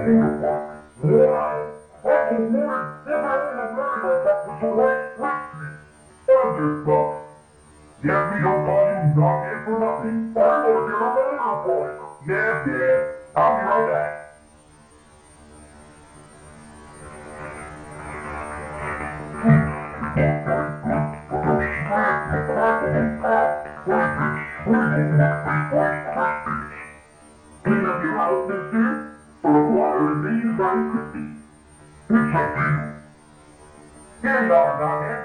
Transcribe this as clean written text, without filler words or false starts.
Wonderful. Yes, we don't call you not in for nothing. I'm working on the report. Yes, yes. I'll be right back. Clean up your house, mister, or water is being by Krispies. Here you are, Doctor.